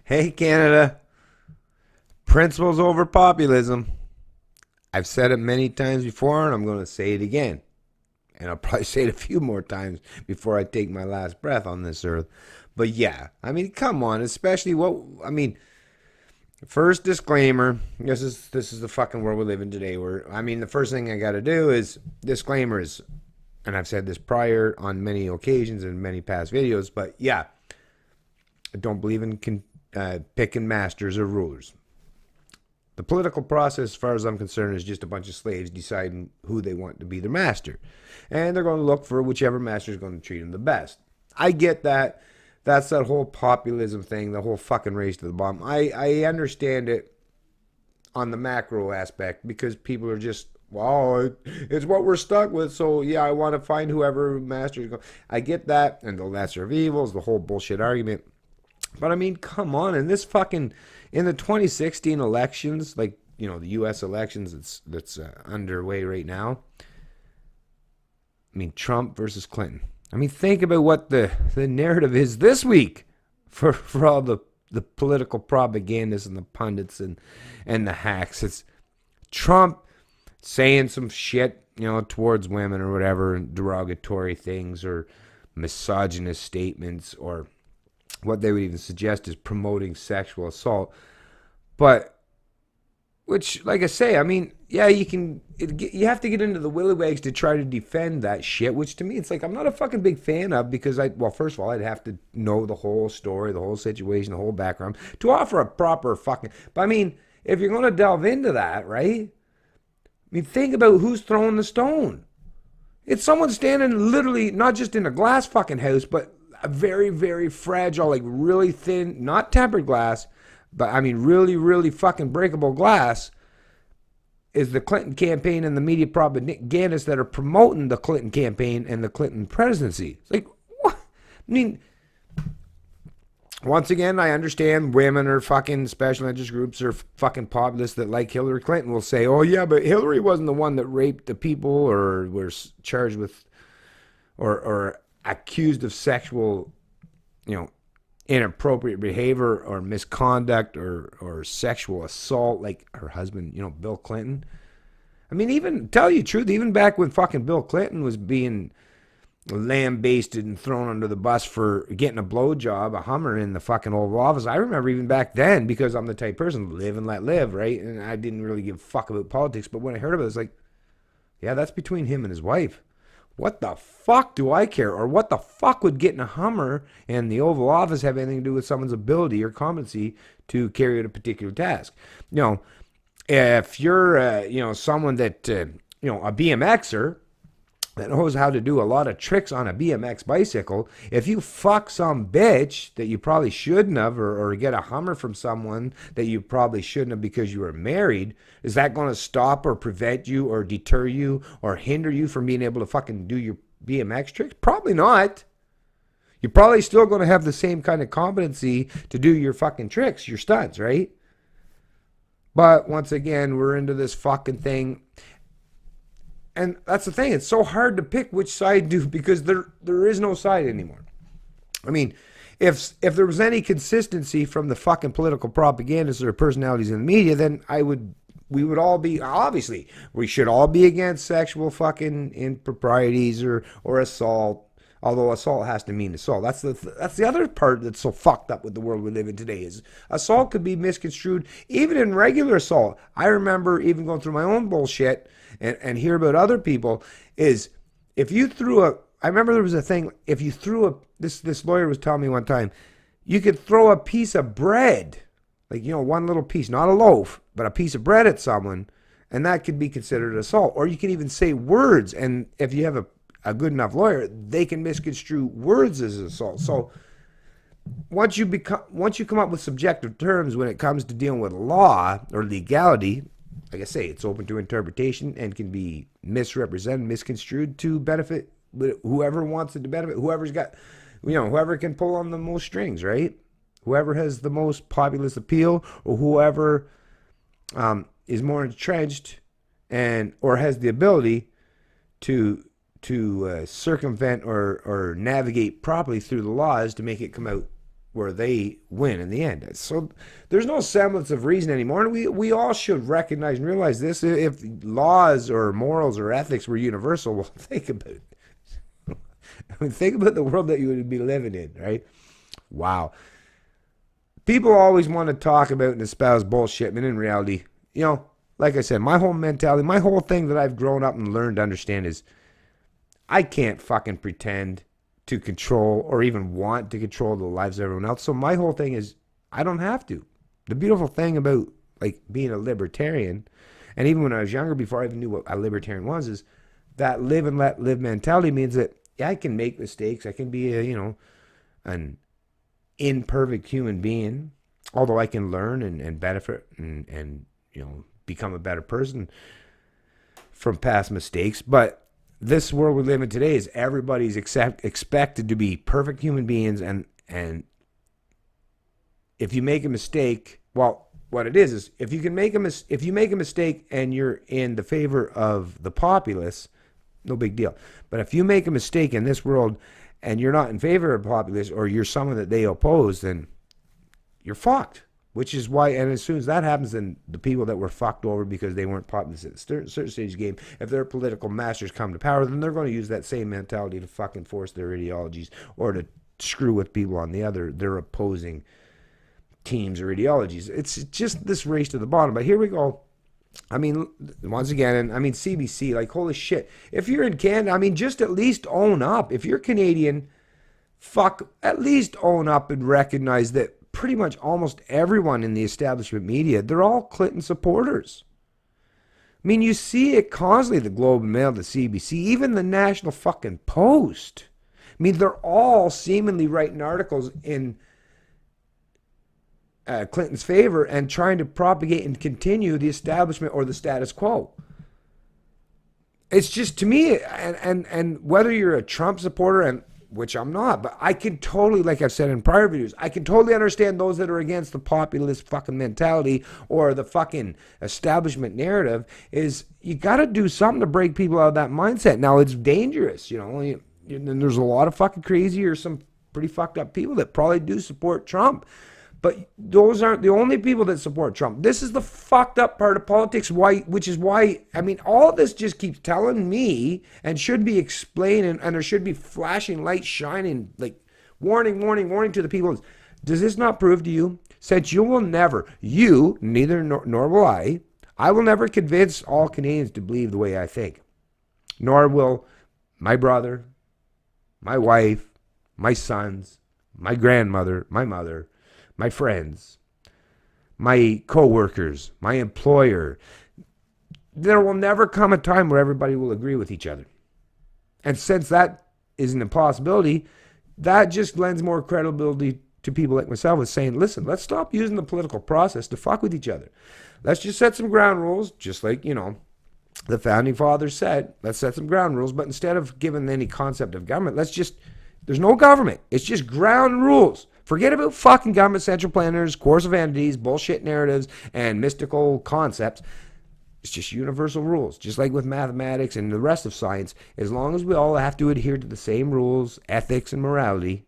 Hey, Canada. Principles over populism. I've said it many times before, and I'm going to say it again. And I'll probably say it a few more times before I take my last breath on this earth. But yeah, I mean, come on, especially first disclaimer. This is the fucking world we live in today. Where the first thing I got to do is disclaimers, and I've said this prior on many occasions in many past videos. But yeah, I don't believe in picking masters or rulers. The political process, as far as I'm concerned, is just a bunch of slaves deciding who they want to be their master. And they're going to look for whichever master is going to treat them the best. I get that. That's that whole populism thing, the whole fucking race to the bottom. I understand it on the macro aspect because people are just, well, it's what we're stuck with. So, yeah, I want to find whoever master is going. I get that. And the lesser of evils, the whole bullshit argument. But I mean, come on, in the 2016 elections, like the U.S. elections that's underway right now. I mean, Trump versus Clinton. I mean, think about what the narrative is this week for all the political propagandists and the pundits and the hacks. It's Trump saying some shit, towards women or whatever, and derogatory things or misogynist statements, or what they would even suggest is promoting sexual assault. But, which, like I say, I mean, yeah, you have to get into the willywags to try to defend that shit, which to me, it's like, I'm not a fucking big fan of, because first of all, I'd have to know the whole story, the whole situation, the whole background, to offer a proper fucking, but I mean, if you're going to delve into that, right? I mean, think about who's throwing the stone. It's someone standing literally, not just in a glass fucking house, but a very, very fragile, like really thin, not tempered glass, but I mean really, really fucking breakable glass, is the Clinton campaign and the media propagandists that are promoting the Clinton campaign and the Clinton presidency. It's like, what? I mean, once again, I understand women or fucking special interest groups or fucking populists that like Hillary Clinton will say, oh yeah, but Hillary wasn't the one that raped the people or was charged with or accused of sexual, inappropriate behavior or misconduct or sexual assault like her husband, Bill Clinton. I mean, even tell you the truth, even back when fucking Bill Clinton was being lambasted and thrown under the bus for getting a blowjob, a Hummer in the fucking Oval Office. I remember even back then, because I'm the type of person, live and let live, right? And I didn't really give a fuck about politics, but when I heard about it, it's like, yeah, that's between him and his wife. What the fuck do I care? Or what the fuck would getting a Hummer and the Oval Office have anything to do with someone's ability or competency to carry out a particular task? If you're, someone that, a BMXer that knows how to do a lot of tricks on a BMX bicycle, if you fuck some bitch that you probably shouldn't have, or get a Hummer from someone that you probably shouldn't have because you were married, is that going to stop or prevent you or deter you or hinder you from being able to fucking do your BMX tricks? Probably not. You're probably still going to have the same kind of competency to do your fucking tricks, your stunts, right? But once again, we're into this fucking thing. And that's the thing. It's so hard to pick which side do, because there is no side anymore. I mean, if there was any consistency from the fucking political propagandists or personalities in the media, then we would all be, obviously, we should all be against sexual fucking improprieties or assault. Although assault has to mean assault. That's the other part that's so fucked up with the world we live in today, is assault could be misconstrued even in regular assault. I remember even going through my own bullshit and hear about other people, is if you I remember there was a thing, if you threw this lawyer was telling me one time, you could throw a piece of bread, like, one little piece, not a loaf, but a piece of bread at someone, and that could be considered assault. Or you can even say words, and if you have a good enough lawyer, they can misconstrue words as assault. So once you come up with subjective terms when it comes to dealing with law or legality, like I say, it's open to interpretation and can be misrepresented, misconstrued to benefit whoever wants it to benefit, whoever's got, whoever can pull on the most strings, right? Whoever has the most populist appeal, or whoever is more entrenched or has the ability to circumvent or navigate properly through the laws to make it come out where they win in the end. So there's no semblance of reason anymore. And we all should recognize and realize this. If laws or morals or ethics were universal, well, think about it. I mean, think about the world that you would be living in, right? Wow. People always want to talk about and espouse bullshit, but in reality, like I said, my whole mentality, my whole thing that I've grown up and learned to understand is I can't fucking pretend to control or even want to control the lives of everyone else. So my whole thing is I don't have to. The beautiful thing about like being a libertarian, and even when I was younger, before I even knew what a libertarian was, is that live and let live mentality means that I can make mistakes. I can be an imperfect human being, although I can learn and benefit and become a better person from past mistakes. But this world we live in today is everybody's expected to be perfect human beings, and if you make a mistake, well, what it is if you make a mistake and you're in the favor of the populace, no big deal. But if you make a mistake in this world and you're not in favor of the populace, or you're someone that they oppose, then you're fucked. Which is why, and as soon as that happens, then the people that were fucked over because they weren't populous at a certain stage of the game, if their political masters come to power, then they're going to use that same mentality to fucking force their ideologies or to screw with people on their opposing teams or ideologies. It's just this race to the bottom. But here we go. I mean, once again, and I mean, CBC, like, holy shit. If you're in Canada, I mean, just at least own up. If you're Canadian, at least own up and recognize that pretty much almost everyone in the establishment media, they're all Clinton supporters. I mean, you see it constantly, the Globe and Mail, the CBC, even the National fucking Post. I mean, they're all seemingly writing articles in Clinton's favor and trying to propagate and continue the establishment or the status quo. It's just, to me, and whether you're a Trump supporter, and which I'm not, but I can totally, like I've said in prior videos, I can totally understand those that are against the populist fucking mentality or the fucking establishment narrative. Is you got to do something to break people out of that mindset. Now, it's dangerous, and there's a lot of fucking crazy or some pretty fucked up people that probably do support Trump. But those aren't the only people that support Trump. This is the fucked up part of politics, which is why, I mean, all this just keeps telling me and should be explaining, and there should be flashing lights shining, like warning, warning, warning to the people. Does this not prove to you? Since you will never, neither nor will I will never convince all Canadians to believe the way I think. Nor will my brother, my wife, my sons, my grandmother, my mother, my friends, my co-workers, my employer. There will never come a time where everybody will agree with each other. And since that is an impossibility, that just lends more credibility to people like myself as saying, listen, let's stop using the political process to fuck with each other. Let's just set some ground rules, just like, the founding fathers said, let's set some ground rules. But instead of giving any concept of government, there's no government. It's just ground rules. Forget about fucking government, central planners, coercive entities, bullshit narratives, and mystical concepts. It's just universal rules, just like with mathematics and the rest of science. As long as we all have to adhere to the same rules, ethics, and morality,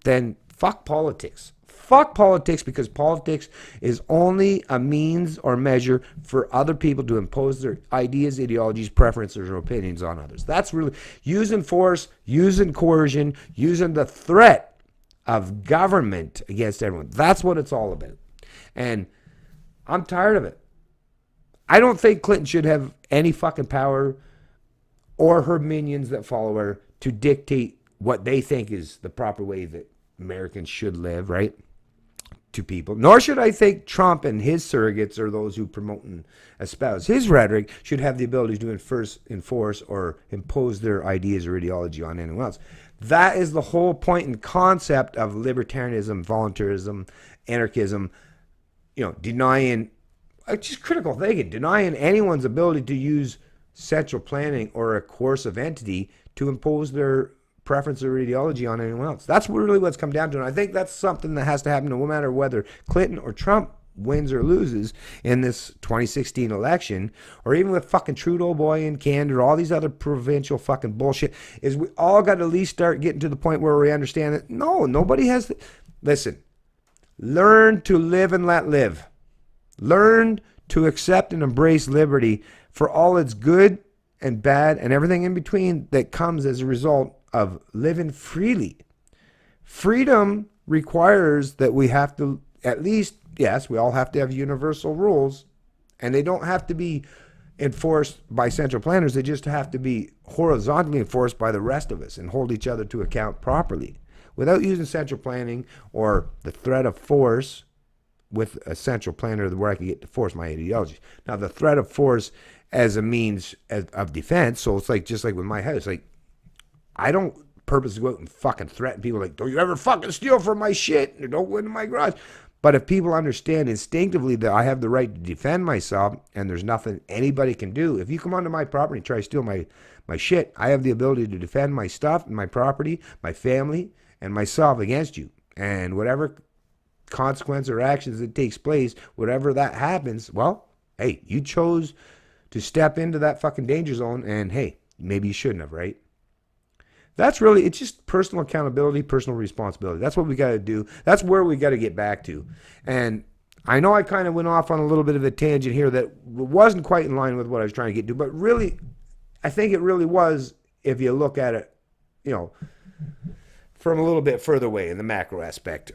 then fuck politics. Fuck politics, because politics is only a means or measure for other people to impose their ideas, ideologies, preferences, or opinions on others. That's really using force, using coercion, using the threat of government against everyone. That's what it's all about. And I'm tired of it. I don't think Clinton should have any fucking power, or her minions that follow her, to dictate what they think is the proper way that Americans should live, right? To people. Nor should I think Trump and his surrogates, or those who promote and espouse his rhetoric, should have the ability to enforce or impose their ideas or ideology on anyone else. That is the whole point and concept of libertarianism, voluntarism, anarchism, denying, just critical thinking, denying anyone's ability to use central planning or a coercive entity to impose their preference or ideology on anyone else. That's really what's come down to. And I think that's something that has to happen no matter whether Clinton or Trump wins or loses in this 2016 election, or even with fucking Trudeau boy in Canada, or all these other provincial fucking bullshit, is we all got to at least start getting to the point where we understand that nobody has Listen, learn to live and let live. Learn to accept and embrace liberty for all its good and bad and everything in between that comes as a result of living freely. Freedom requires that we have to, at least, yes, we all have to have universal rules, and they don't have to be enforced by central planners. They just have to be horizontally enforced by the rest of us and hold each other to account properly. Without using central planning or the threat of force with a central planner where I can get to force my ideology. Now, the threat of force as a means of defense, so it's like, just like with my house, like, I don't purposely go out and fucking threaten people like, don't you ever fucking steal from my shit, or don't go into my garage. But if people understand instinctively that I have the right to defend myself and there's nothing anybody can do, if you come onto my property and try to steal my shit, I have the ability to defend my stuff and my property, my family, and myself against you. And whatever consequence or actions that takes place, whatever that happens, well, hey, you chose to step into that fucking danger zone, and hey, maybe you shouldn't have, right? That's really, it's just personal accountability, personal responsibility. That's what we got to do. That's where we got to get back to. And I know I kind of went off on a little bit of a tangent here that wasn't quite in line with what I was trying to get to, but really, I think it really was, if you look at it, you know, from a little bit further away in the macro aspect.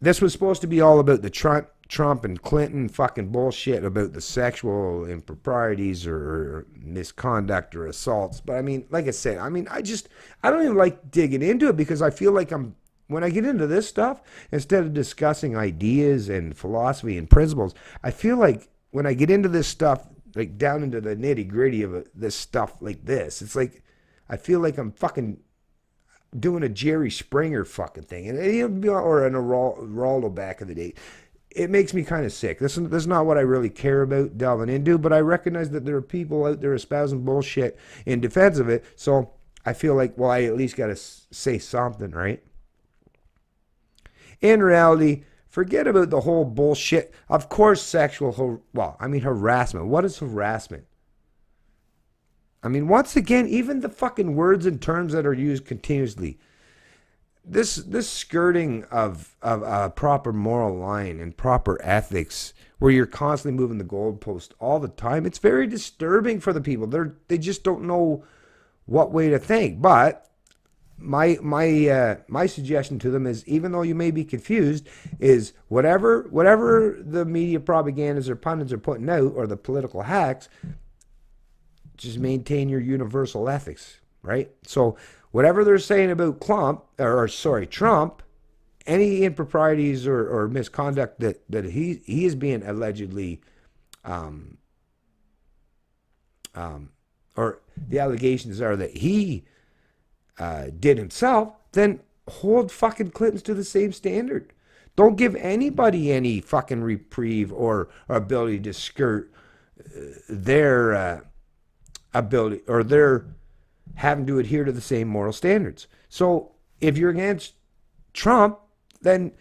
This was supposed to be all about the Trump and Clinton fucking bullshit about the sexual improprieties or misconduct or assaults. But I mean, like I said, I mean, I don't even like digging into it, because I feel like when I get into this stuff, instead of discussing ideas and philosophy and principles, I feel like when I get into this stuff, like down into the nitty gritty of this stuff like this, it's like, I feel like I'm fucking doing a Jerry Springer fucking thing, or an Geraldo back in the day. It makes me kind of sick. This is not what I really care about delving into, but I recognize that there are people out there espousing bullshit in defense of it, so I feel like, well, I at least got to say something, right? In reality, forget about the whole bullshit. Of course, harassment. What is harassment? I mean, once again, even the fucking words and terms that are used continuously, this skirting of a proper moral line and proper ethics, where you're constantly moving the goalpost all the time, it's very disturbing for the people. They just don't know what way to think. But my suggestion to them is, even though you may be confused, is whatever the media propagandas or pundits are putting out, or the political hacks, just maintain your universal ethics, right? So whatever they're saying about Trump, any improprieties or misconduct that he is being allegedly, or the allegations are that he did himself, then hold fucking Clintons to the same standard. Don't give anybody any fucking reprieve or ability to skirt their ability, or they're having to adhere to the same moral standards. So if you're against Trump, then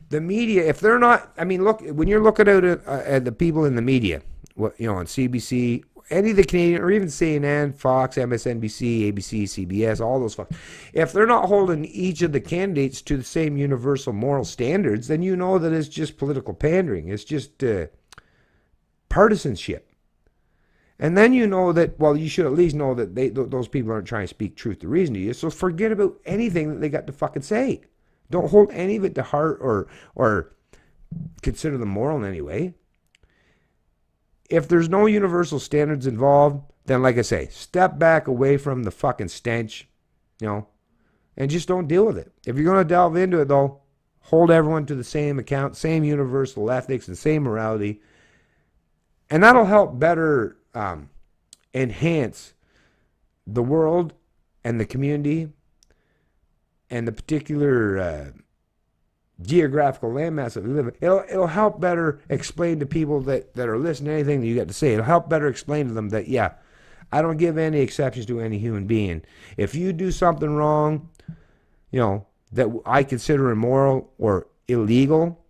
the media, if they're not, I mean, look, when you're looking at the people in the media, on CBC, any of the Canadian, or even CNN, Fox, MSNBC, ABC, CBS, all those fucks, if they're not holding each of the candidates to the same universal moral standards, then you know that it's just political pandering. It's just partisanship. And then you know that, well, you should at least know that those people aren't trying to speak truth to reason to you. So forget about anything that they got to fucking say. Don't hold any of it to heart or consider them moral in any way. If there's no universal standards involved, then, like I say, step back away from the fucking stench, and just don't deal with it. If you're going to delve into it, though, hold everyone to the same account, same universal ethics and same morality. And that'll help better enhance the world and the community and the particular geographical landmass that we live in. It'll help better explain to people that are listening to anything that you got to say. It'll help better explain to them that, yeah, I don't give any exceptions to any human being. If you do something wrong, that I consider immoral or illegal,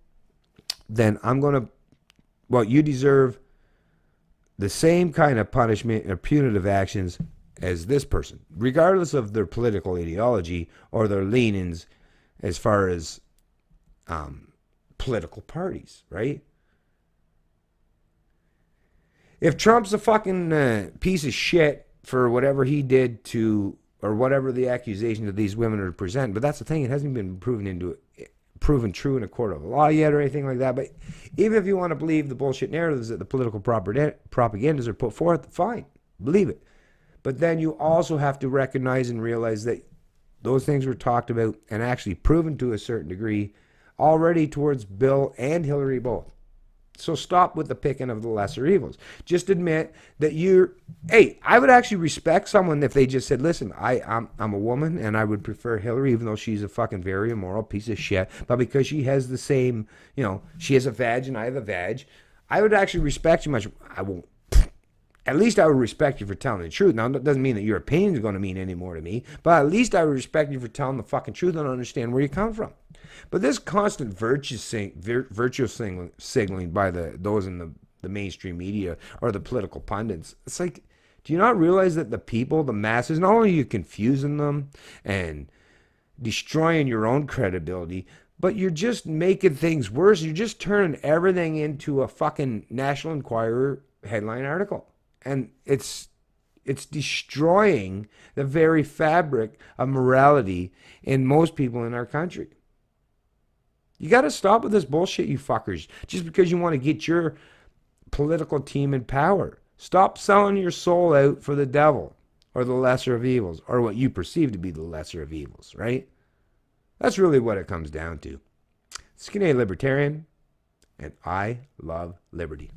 then you deserve the same kind of punishment or punitive actions as this person, regardless of their political ideology or their leanings as far as political parties, right? If Trump's a fucking piece of shit for whatever he did to, or whatever the accusation that these women are presenting, but that's the thing, it hasn't been proven true in a court of law yet or anything like that. But even if you want to believe the bullshit narratives that the political propagandas are put forth, fine, believe it. But then you also have to recognize and realize that those things were talked about and actually proven to a certain degree already towards Bill and Hillary both. So stop with the picking of the lesser evils. Just admit that hey, I would actually respect someone if they just said, listen, I'm a woman and I would prefer Hillary, even though she's a fucking very immoral piece of shit. But because she has the same, she has a vag and I have a vag, I would actually respect you much. I won't. At least I would respect you for telling the truth. Now, that doesn't mean that your opinion is going to mean any more to me, but at least I would respect you for telling the fucking truth and understand where you come from. But this constant virtue signaling by those in the mainstream media or the political pundits, it's like, do you not realize that the people, the masses, not only are you confusing them and destroying your own credibility, but you're just making things worse. You're just turning everything into a fucking National Enquirer headline article. And it's destroying the very fabric of morality in most people in our country. You got to stop with this bullshit, you fuckers, just because you want to get your political team in power. Stop selling your soul out for the devil or the lesser of evils, or what you perceive to be the lesser of evils, right? That's really what it comes down to. Skinny Libertarian, and I love liberty.